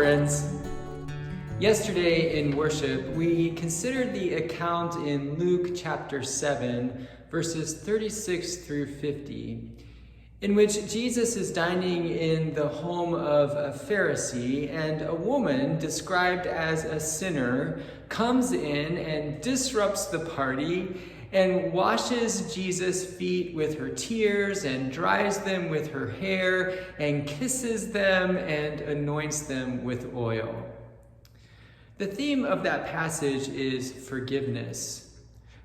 friends. Yesterday in worship, we considered the account in Luke chapter 7, verses 36 through 50, in which Jesus is dining in the home of a Pharisee, and a woman described as a sinner comes in and disrupts the party and washes Jesus' feet with her tears and dries them with her hair and kisses them and anoints them with oil. The theme of that passage is forgiveness,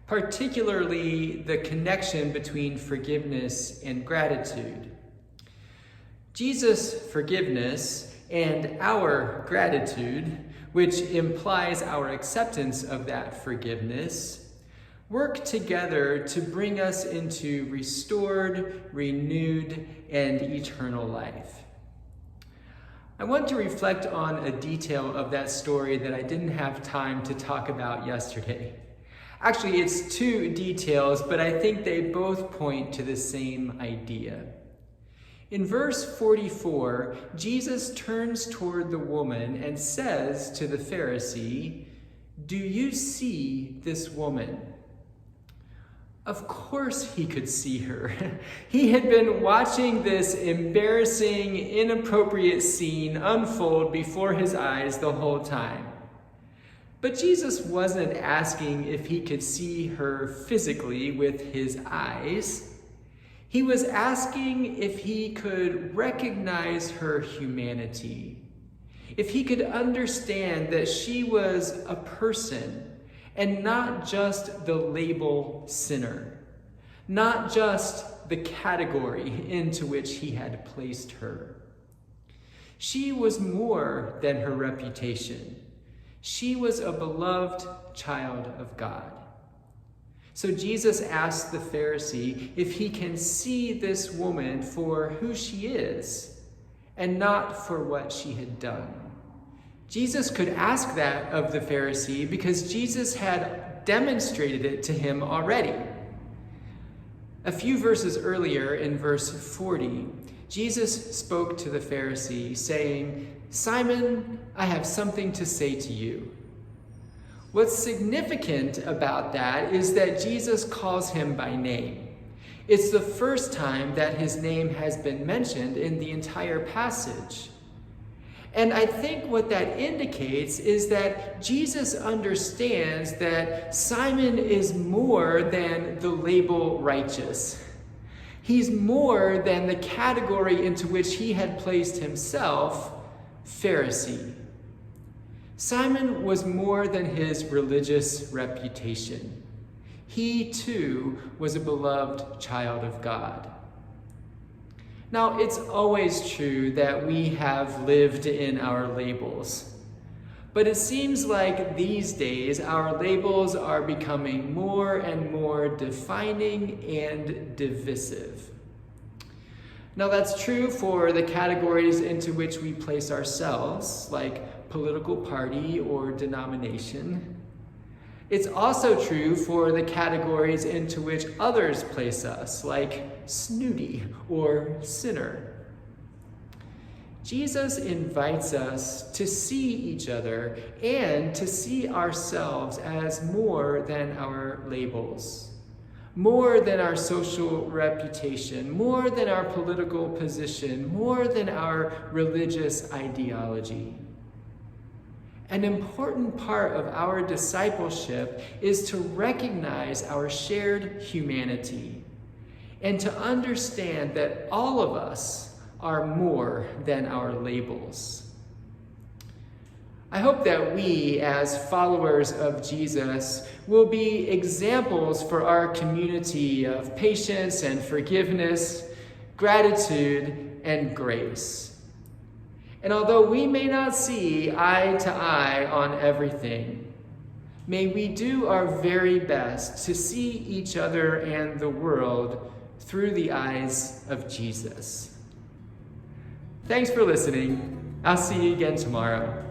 particularly the connection between forgiveness and gratitude. Jesus' forgiveness and our gratitude, which implies our acceptance of that forgiveness, work together to bring us into restored, renewed, and eternal life. I want to reflect on a detail of that story that I didn't have time to talk about yesterday. Actually, it's two details, but I think they both point to the same idea. In verse 44, Jesus turns toward the woman and says to the Pharisee, "Do you see this woman?" Of course he could see her. He had been watching this embarrassing, inappropriate scene unfold before his eyes the whole time. But Jesus wasn't asking if he could see her physically with his eyes. He was asking if he could recognize her humanity, if he could understand that she was a person, and not just the label sinner, not just the category into which he had placed her. She was more than her reputation. She was a beloved child of God. So Jesus asked the Pharisee if he can see this woman for who she is and not for what she had done. Jesus could ask that of the Pharisee because Jesus had demonstrated it to him already. A few verses earlier, in verse 40, Jesus spoke to the Pharisee, saying, "Simon, I have something to say to you." What's significant about that is that Jesus calls him by name. It's the first time that his name has been mentioned in the entire passage. And I think what that indicates is that Jesus understands that Simon is more than the label righteous. He's more than the category into which he had placed himself, Pharisee. Simon was more than his religious reputation. He too was a beloved child of God. Now, it's always true that we have lived in our labels, but it seems like these days our labels are becoming more and more defining and divisive. Now, that's true for the categories into which we place ourselves, like political party or denomination. It's also true for the categories into which others place us, like snooty or sinner. Jesus invites us to see each other and to see ourselves as more than our labels, more than our social reputation, more than our political position, more than our religious ideology. An important part of our discipleship is to recognize our shared humanity and to understand that all of us are more than our labels. I hope that we, as followers of Jesus, will be examples for our community of patience and forgiveness, gratitude and grace. And although we may not see eye to eye on everything, may we do our very best to see each other and the world through the eyes of Jesus. Thanks for listening. I'll see you again tomorrow.